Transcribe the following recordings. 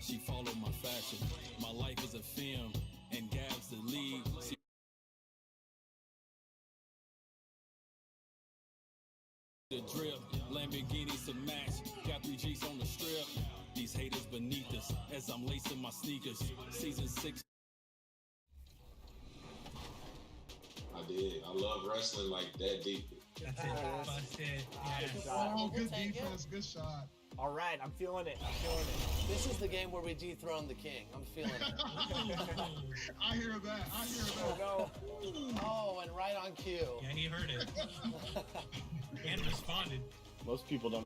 She followed my fashion. My life is a film, and Gab's the lead. The drip, Lamborghinis to match. Got 3 G's on the strip. These haters beneath us as I'm lacing my sneakers. Season 6. I did. I love wrestling like that deep. That's it. Busted. Yeah. Oh, good defense. Good shot. All right, I'm feeling it. This is the game where we dethrone the king. I'm feeling it. I hear that. Go. Oh, and right on cue. Yeah, he heard it. And responded. Most people don't.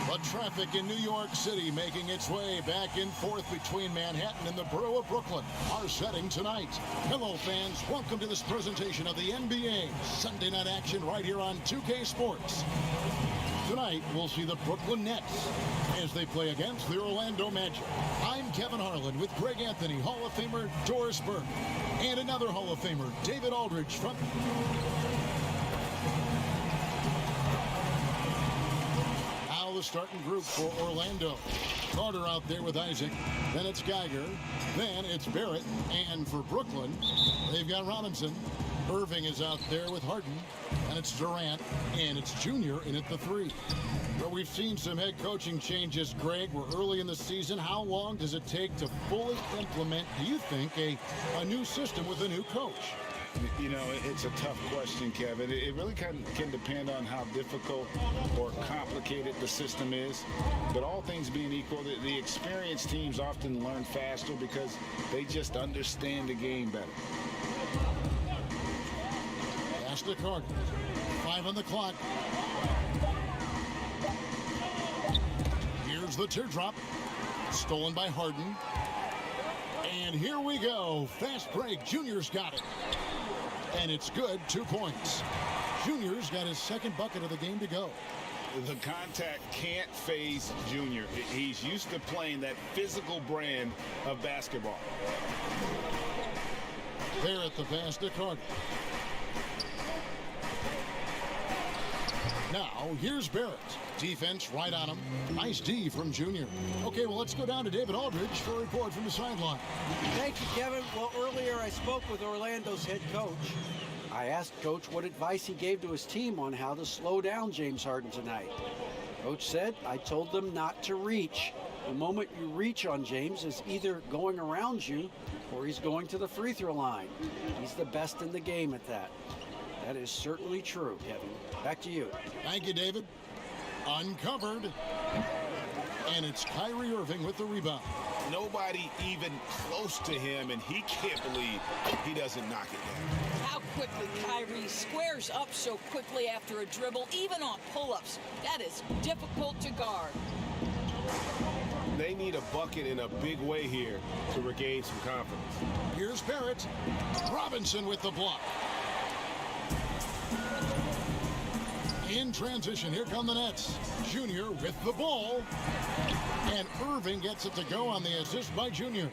But traffic in New York City making its way back and forth between Manhattan and the borough of Brooklyn. Our setting tonight. Hello, fans. Welcome to this presentation of the NBA Sunday night action right here on 2K Sports. Tonight, we'll see the Brooklyn Nets as they play against the Orlando Magic. I'm Kevin Harlan with Greg Anthony, Hall of Famer Doris Burke, and another Hall of Famer, David Aldridge from... The starting group for Orlando. Carter out there with Isaac. Then it's Geiger. Then it's Barrett. And for Brooklyn, they've got Robinson. Irving is out there with Harden. And it's Durant. And it's Junior in at the 3. But we've seen some head coaching changes, Greg. We're early in the season. How long does it take to fully implement, do you think, a new system with a new coach? You know, it's a tough question, Kevin. It really can depend on how difficult or complicated the system is. But all things being equal, the experienced teams often learn faster because they just understand the game better. Pass to Carter. 5 on the clock. Here's the teardrop. Stolen by Harden. And here we go. Fast break. Junior's got it. And it's good. 2 points. Junior's got his second bucket of the game to go. The contact can't phase Junior. He's used to playing that physical brand of basketball. There at the pass to Carter. Now, here's Barrett. Defense right on him. Nice D from Junior. Okay, well, let's go down to David Aldridge for a report from the sideline. Thank you, Kevin. Well, earlier I spoke with Orlando's head coach. I asked Coach what advice he gave to his team on how to slow down James Harden tonight. Coach said, I told them not to reach. The moment you reach on James is either going around you or he's going to the free throw line. He's the best in the game at that. That is certainly true, Kevin. Back to you. Thank you, David. Uncovered. And it's Kyrie Irving with the rebound. Nobody even close to him, and he can't believe he doesn't knock it down. How quickly Kyrie squares up so quickly after a dribble, even on pull-ups. That is difficult to guard. They need a bucket in a big way here to regain some confidence. Here's Barrett. Robinson with the block. In transition, here come the Nets. Junior with the ball. And Irving gets it to go on the assist by Junior.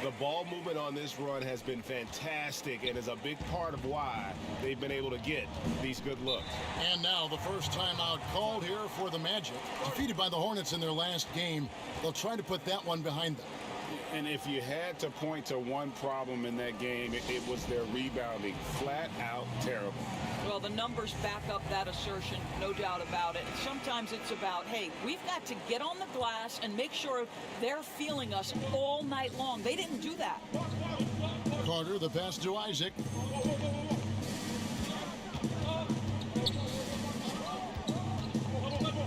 The ball movement on this run has been fantastic and is a big part of why they've been able to get these good looks. And now the first timeout called here for the Magic. Defeated by the Hornets in their last game. They'll try to put that one behind them. And if you had to point to one problem in that game, it was their rebounding. Flat out terrible. Well, the numbers back up that assertion, no doubt about it. And sometimes it's about, hey, we've got to get on the glass and make sure they're feeling us all night long. They didn't do that. Carter, the pass to Isaac.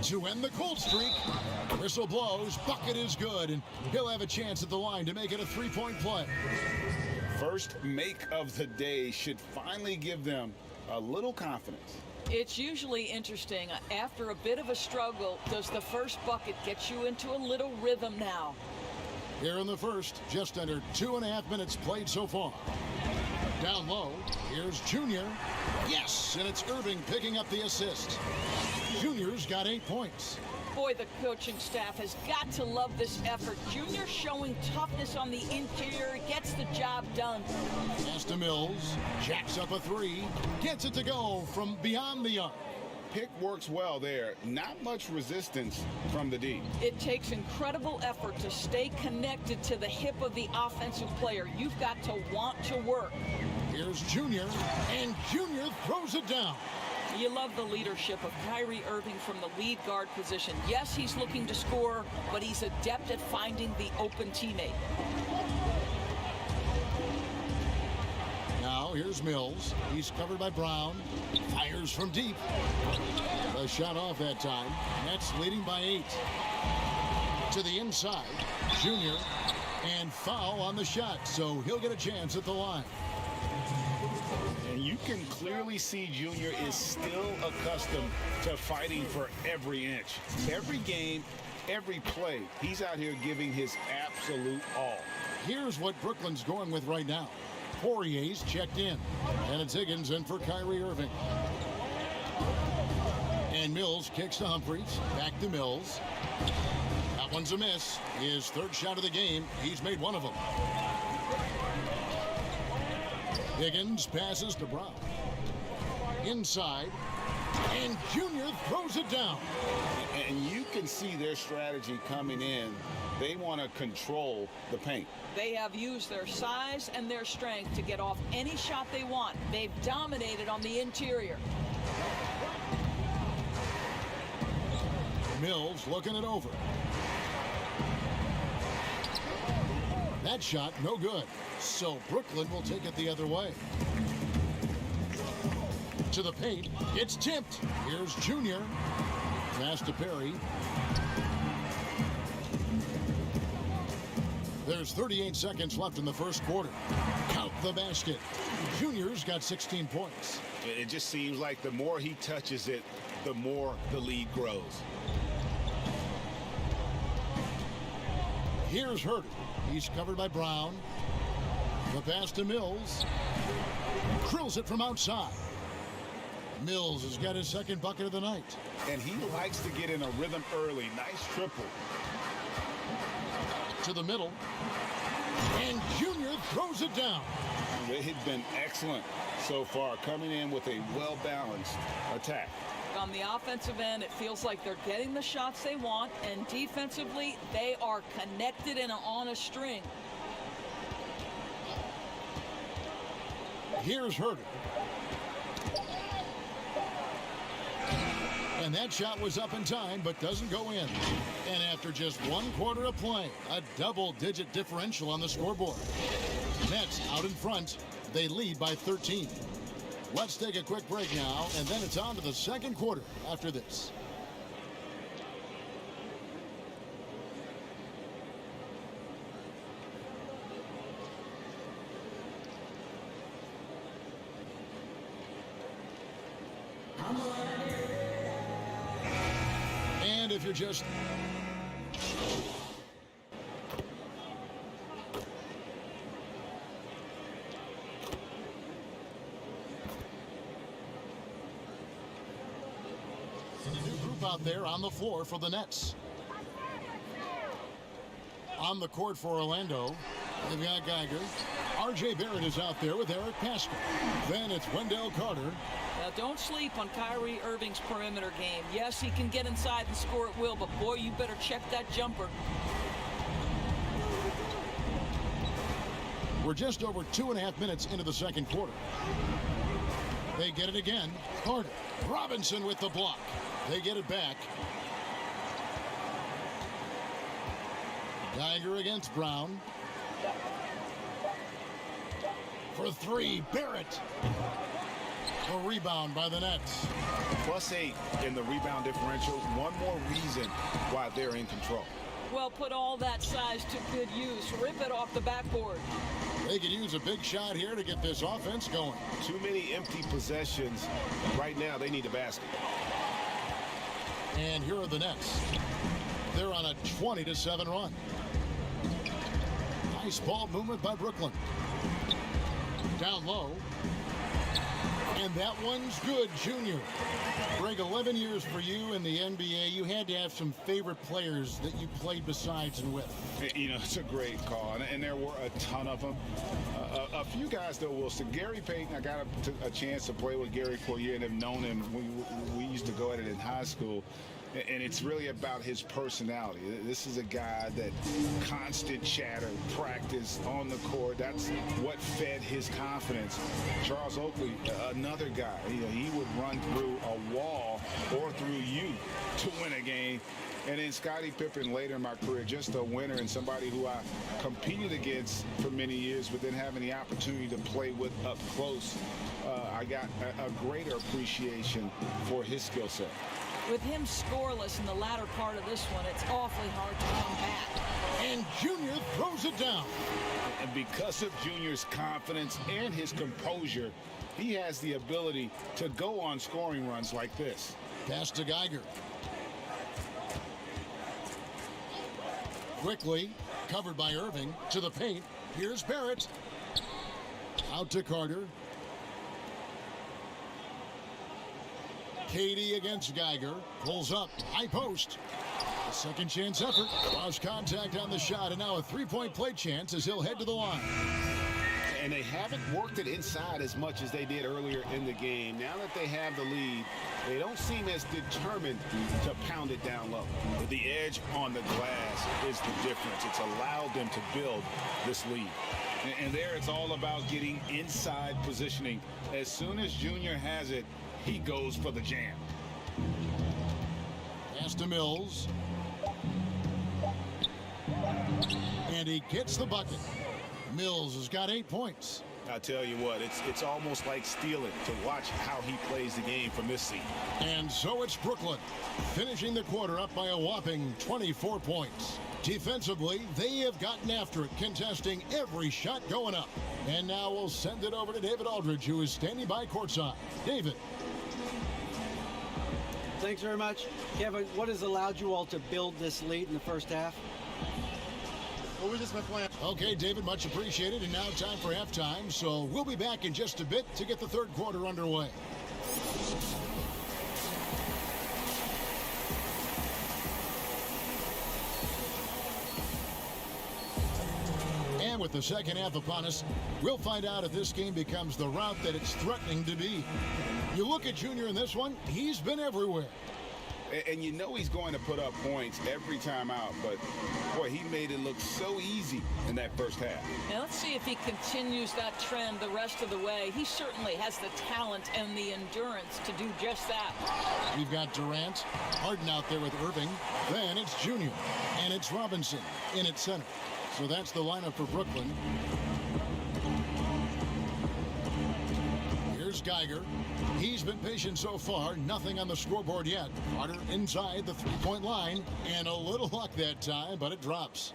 To end the cold streak, whistle blows, bucket is good, and he'll have a chance at the line to make it a three-point play. First make of the day should finally give them a little confidence. It's usually interesting. After a bit of a struggle, does the first bucket get you into a little rhythm now? Here in the first, just under 2.5 minutes played so far. Down low, here's Junior. Yes, and it's Irving picking up the assist. Junior's got 8 points. Boy, the coaching staff has got to love this effort. Junior showing toughness on the interior, gets the job done. Pass to Mills, jacks up a 3, gets it to go from beyond the arc. pick works well there. Not much resistance from the D. It takes incredible effort to stay connected to the hip of the offensive player. You've got to want to work. Here's Junior, and Junior throws it down. You love the leadership of Kyrie Irving from the lead guard position. Yes, he's looking to score, but he's adept at finding the open teammate. Now here's Mills. He's covered by Brown. Fires from deep. A shot off that time. Nets leading by 8. To the inside. Junior. And foul on the shot, so he'll get a chance at the line. And you can clearly see Junior is still accustomed to fighting for every inch. Every game, every play, he's out here giving his absolute all. Here's what Brooklyn's going with right now. Poirier's checked in. And it's Higgins in for Kyrie Irving. And Mills kicks to Humphries. Back to Mills. That one's a miss. His third shot of the game. He's made one of them. Higgins passes to Brown. Inside. And Junior throws it down. And you can see their strategy coming in. They want to control the paint. They have used their size and their strength to get off any shot they want. They've dominated on the interior. Mills looking it over. That shot, no good. So Brooklyn will take it the other way. To the paint, it's tipped. Here's Junior. Pass to Perry. There's 38 seconds left in the first quarter. Count the basket. Junior's got 16 points. It just seems like the more he touches it, the more the lead grows. Here's Herter. He's covered by Brown. The pass to Mills. Drills it from outside. Mills has got his second bucket of the night. And he likes to get in a rhythm early. Nice triple. To the middle. And Junior throws it down. They've been excellent so far, coming in with a well-balanced attack. On the offensive end, it feels like they're getting the shots they want, and defensively, they are connected and on a string. Here's Herter. And that shot was up in time, but doesn't go in. And after just one quarter of play, a double-digit differential on the scoreboard. Nets out in front. They lead by 13. Let's take a quick break now, and then it's on to the second quarter after this. And if you're just... out there on the floor for the Nets. On the court for Orlando, they've got Geiger. R.J. Barrett is out there with Eric Pascal. Then it's Wendell Carter. Now, don't sleep on Kyrie Irving's perimeter game. Yes, he can get inside and score at will, but boy, you better check that jumper. We're just over 2.5 minutes into the second quarter. They get it again. Carter. Robinson with the block. They get it back. Geiger against Brown. For three, Barrett. A rebound by the Nets. +8 in the rebound differential. One more reason why they're in control. Well, put all that size to good use. Rip it off the backboard. They could use a big shot here to get this offense going. Too many empty possessions. Right now, they need a basket. And here are the Nets. They're on a 20-7 run. Nice ball movement by Brooklyn. Down low. And that one's good, Junior. Greg, 11 years for you in the NBA. You had to have some favorite players that you played besides and with. You know, it's a great call, and there were a ton of them. A few guys, though, Wilson. Gary Payton, I got a chance to play with Gary for a year and have known him. We used to go at it in high school. And it's really about his personality. This is a guy that constant chatter, practice on the court. That's what fed his confidence. Charles Oakley, another guy. He would run through a wall or through you to win a game. And then Scottie Pippen later in my career, just a winner and somebody who I competed against for many years, but then having the opportunity to play with up close, I got a greater appreciation for his skill set. With him scoreless in the latter part of this one, it's awfully hard to come back. And Junior throws it down. And because of Junior's confidence and his composure, he has the ability to go on scoring runs like this. Pass to Geiger. Quickly, covered by Irving, to the paint. Here's Barrett. Out to Carter. Katie against Geiger. Pulls up. High post. A second chance effort. Lost contact on the shot, and now a three-point play chance as he'll head to the line. And they haven't worked it inside as much as they did earlier in the game. Now that they have the lead, they don't seem as determined to pound it down low. But the edge on the glass is the difference. It's allowed them to build this lead. And there it's all about getting inside positioning. As soon as Junior has it, he goes for the jam. Pass to Mills. And he gets the bucket. Mills has got 8 points. I tell you what, it's almost like stealing to watch how he plays the game from this seat. And so it's Brooklyn, finishing the quarter up by a whopping 24 points. Defensively, they have gotten after it, contesting every shot going up. And now we'll send it over to David Aldridge, who is standing by courtside. David. Thanks very much. Kevin, what has allowed you all to build this lead in the first half? Well, we just been playing. Okay, David, much appreciated. And now time for halftime. So we'll be back in just a bit to get the third quarter underway. And with the second half upon us, we'll find out if this game becomes the route that it's threatening to be. You look at Junior in this one, he's been everywhere. And you know he's going to put up points every time out, but boy, he made it look so easy in that first half. Now let's see if he continues that trend the rest of the way. He certainly has the talent and the endurance to do just that. We've got Durant, Harden out there with Irving, then it's Junior, and it's Robinson in at center. So that's the lineup for Brooklyn. Here's Geiger. He's been patient so far. Nothing on the scoreboard yet. Carter inside the three-point line. And a little luck that time, but it drops.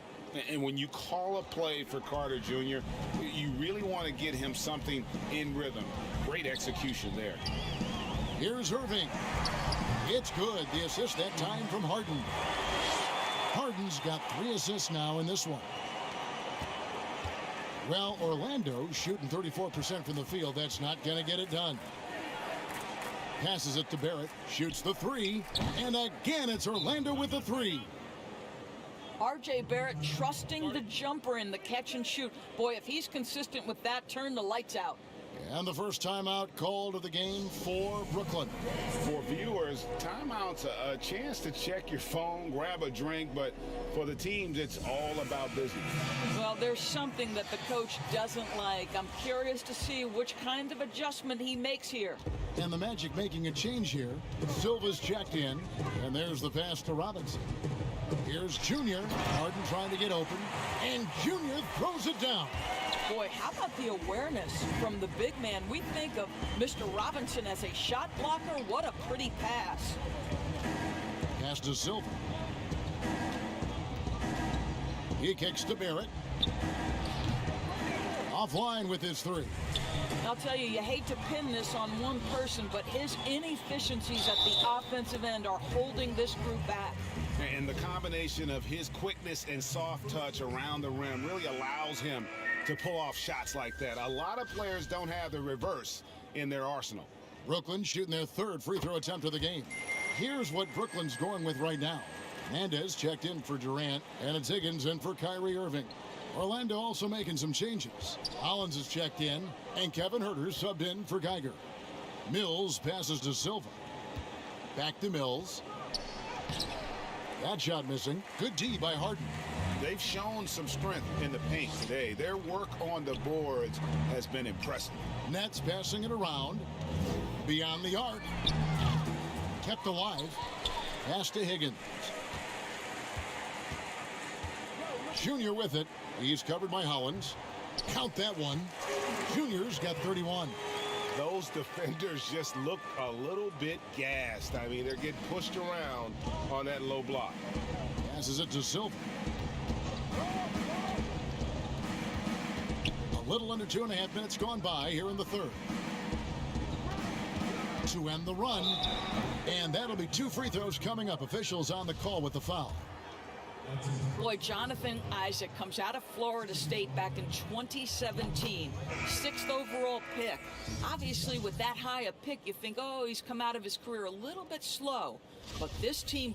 And when you call a play for Carter Jr., you really want to get him something in rhythm. Great execution there. Here's Irving. It's good. The assist that time from Harden. Harden's got 3 assists now in this one. Well, Orlando shooting 34% from the field. That's not going to get it done. Passes it to Barrett. Shoots the 3. And again, it's Orlando with the 3. R.J. Barrett trusting the jumper in the catch and shoot. Boy, if he's consistent with that, turn the lights out. And the first timeout called of the game for Brooklyn. For viewers, timeout's a chance to check your phone, grab a drink, but for the teams, it's all about business. Well, there's something that the coach doesn't like. I'm curious to see which kind of adjustment he makes here. And the Magic making a change here. Silva's checked in, and there's the pass to Robinson. Here's Junior. Harden trying to get open, and Junior throws it down. Boy, how about the awareness from the big man? We think of Mr. Robinson as a shot blocker. What a pretty pass. Pass to Silva. He kicks to Barrett. Offline with his 3. I'll tell you, you hate to pin this on one person, but his inefficiencies at the offensive end are holding this group back. And the combination of his quickness and soft touch around the rim really allows him to pull off shots like that. A lot of players don't have the reverse. in their arsenal. Brooklyn shooting their third free throw attempt of the game. Here's what Brooklyn's going with right now. Hernandez checked in for Durant, and it's Higgins in for Kyrie Irving. Orlando also making some changes. Hollins is checked in, and Kevin Huerter subbed in for Geiger. Mills passes to Silva. Back to Mills. That shot missing. Good D by Harden. They've shown some strength in the paint today. Their work on the boards has been impressive. Nets passing it around. Beyond the arc. Kept alive. Pass to Higgins. Junior with it. He's covered by Hollins. Count that one. Junior's got 31. Those defenders just look a little bit gassed. I mean, they're getting pushed around on that low block. Passes it to Silva. A little under 2.5 minutes gone by here in the third. To end the run. And that'll be 2 free throws coming up. Officials on the call with the foul. Boy, Jonathan Isaac comes out of Florida State back in 2017. 6th overall pick. Obviously, with that high a pick, you think, oh, he's come out of his career a little bit slow. But this team...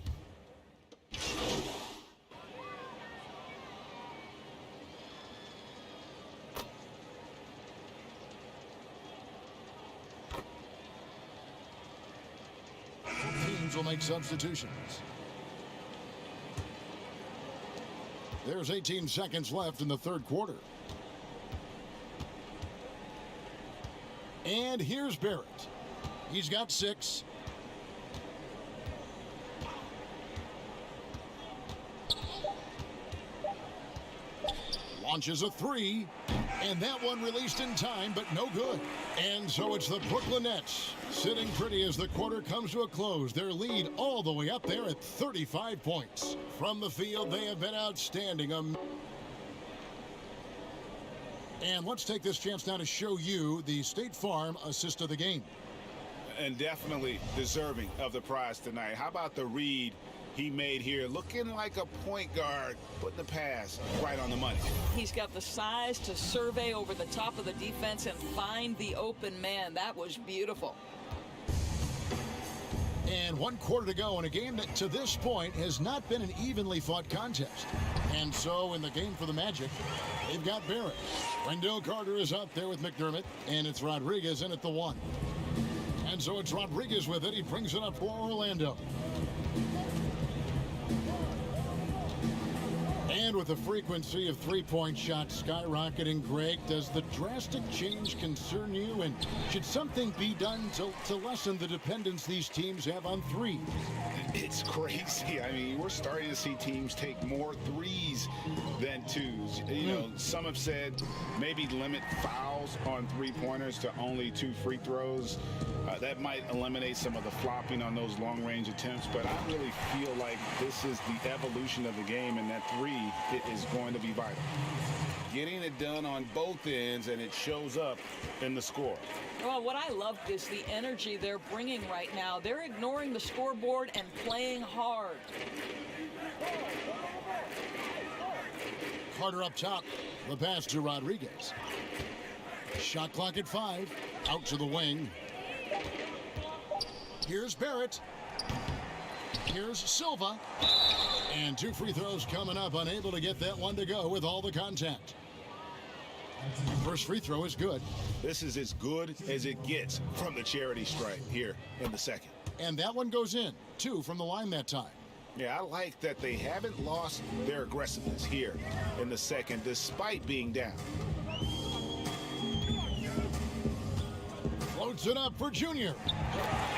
Teams will make substitutions. There's 18 seconds left in the third quarter. And here's Barrett. He's got 6. Launches a 3. And that one released in time, but no good. And so it's the Brooklyn Nets sitting pretty as the quarter comes to a close. Their lead all the way up there at 35 points. From the field, they have been outstanding. And let's take this chance now to show you the State Farm assist of the game. And definitely deserving of the prize tonight. How about the read he made here? Looking like a point guard, putting the pass right on the money. He's got the size to survey over the top of the defense and find the open man. That was beautiful. And 1 quarter to go in a game that to this point has not been an evenly fought contest. And so in the game for the Magic, they've got Barrett. Wendell Carter is out there with McDermott, and it's Rodriguez in at the 1. And so it's Rodriguez with it. He brings it up for Orlando. And with the frequency of three-point shots skyrocketing, Greg, does the drastic change concern you? And should something be done to lessen the dependence these teams have on threes? It's crazy. I mean, we're starting to see teams take more threes than twos. You know, some have said maybe limit fouls on three-pointers to only 2 free throws. That might eliminate some of the flopping on those long-range attempts, but I really feel like this is the evolution of the game, and that 3 is going to be vital. Getting it done on both ends, and it shows up in the score. Well, what I love is the energy they're bringing right now. They're ignoring the scoreboard and playing hard. Carter up top. The pass to Rodriguez. Shot clock at 5. Out to the wing. Here's Barrett. Here's Silva. And 2 free throws coming up. Unable to get that one to go with all the contact. First free throw is good. This is as good as it gets from the charity stripe here in the second. And that one goes in. 2 from the line that time. Yeah, I like that they haven't lost their aggressiveness here in the second, despite being down. Floats it up for Junior.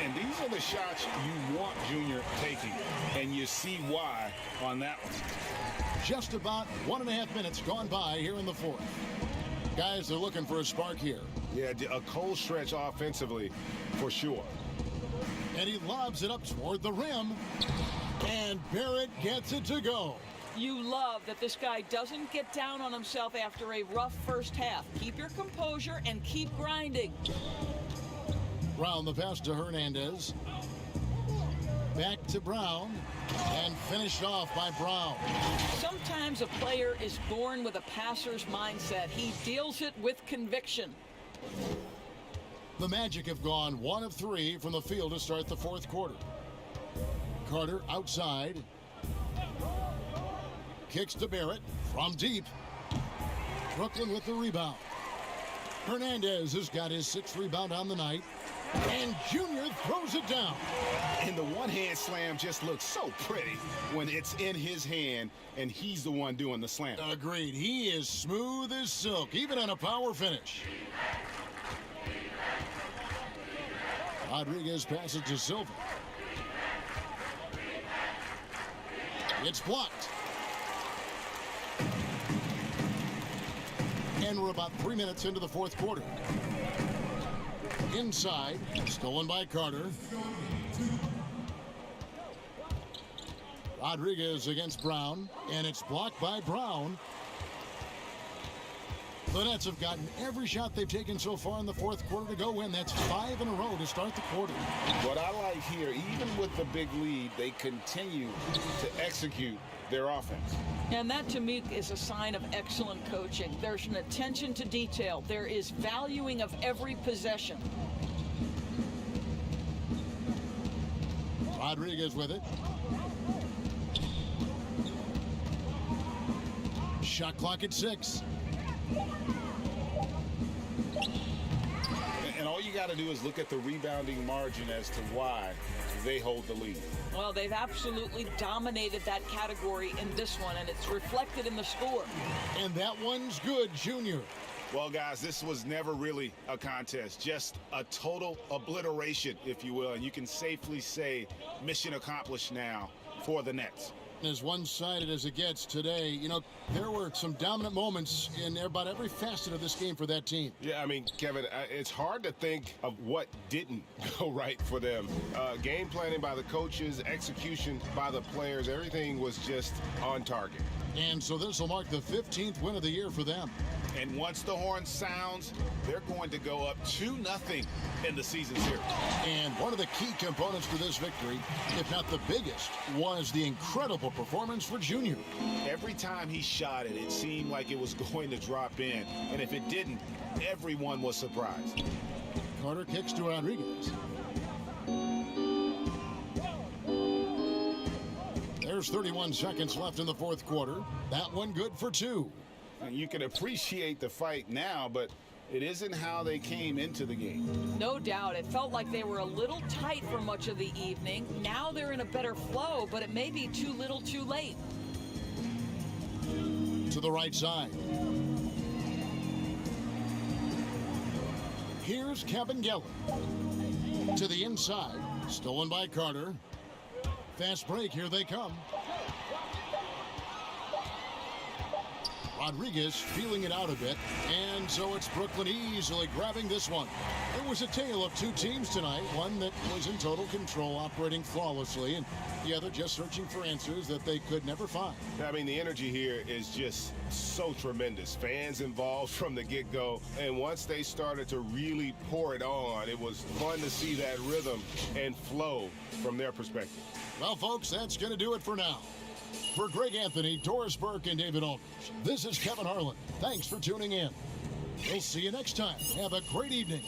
And these are the shots you want Junior taking, and you see why on that one. Just about 1.5 minutes gone by here in the fourth. Guys, they're looking for a spark here. Yeah, a cold stretch offensively for sure. And he lobs it up toward the rim. And Barrett gets it to go. You love that this guy doesn't get down on himself after a rough first half. Keep your composure and keep grinding. Brown the pass to Hernandez. Back to Brown. And finished off by Brown. Sometimes a player is born with a passer's mindset. He deals it with conviction. The Magic have gone 1 of 3 from the field to start the fourth quarter. Carter outside. Kicks to Barrett from deep. Brooklyn with the rebound. Hernandez has got his 6th rebound on the night. And Junior throws it down. And the one-hand slam just looks so pretty when it's in his hand and he's the one doing the slam. Agreed. He is smooth as silk, even on a power finish. Rodriguez passes to Silva. It's blocked. And we're about 3 minutes into the fourth quarter. Inside, stolen by Carter. Rodriguez against Brown, and it's blocked by Brown. The Nets have gotten every shot they've taken so far in the fourth quarter to go win. That's 5 in a row to start the quarter. What I like here, even with the big lead, they continue to execute their offense. And that, to me, is a sign of excellent coaching. There's an attention to detail. There is valuing of every possession. Rodriguez with it. Shot clock at 6. And all you got to do is look at the rebounding margin as to why they hold the lead. Well, they've absolutely dominated that category in this one, and it's reflected in the score. And that one's good, Junior. Well, guys, this was never really a contest, just a total obliteration, if you will. And you can safely say mission accomplished now for the Nets. As one-sided as it gets today, you know, there were some dominant moments in about every facet of this game for that team. Yeah, I mean, Kevin, it's hard to think of what didn't go right for them. Game planning by the coaches, execution by the players, everything was just on target. And so this will mark the 15th win of the year for them. And once the horn sounds, they're going to go up 2-0 in the season series. And one of the key components to this victory, if not the biggest, was the incredible performance for Junior. Every time he shot it, it seemed like it was going to drop in. And if it didn't, everyone was surprised. Carter kicks to Rodriguez. There's 31 seconds left in the fourth quarter. That one good for 2. You can appreciate the fight now, but it isn't how they came into the game. No doubt. It felt like they were a little tight for much of the evening. Now they're in a better flow, but it may be too little too late. To the right side. Here's Kevin Geller. To the inside. Stolen by Carter. Fast break. Here they come. Rodriguez feeling it out a bit, and so it's Brooklyn easily grabbing this one. It was a tale of two teams tonight, one that was in total control, operating flawlessly, and the other just searching for answers that they could never find. I mean, the energy here is just so tremendous. Fans involved from the get-go, and once they started to really pour it on, it was fun to see that rhythm and flow from their perspective. Well, folks, that's going to do it for now. For Greg Anthony, Doris Burke, and David Aldridge, this is Kevin Harlan. Thanks for tuning in. We'll see you next time. Have a great evening.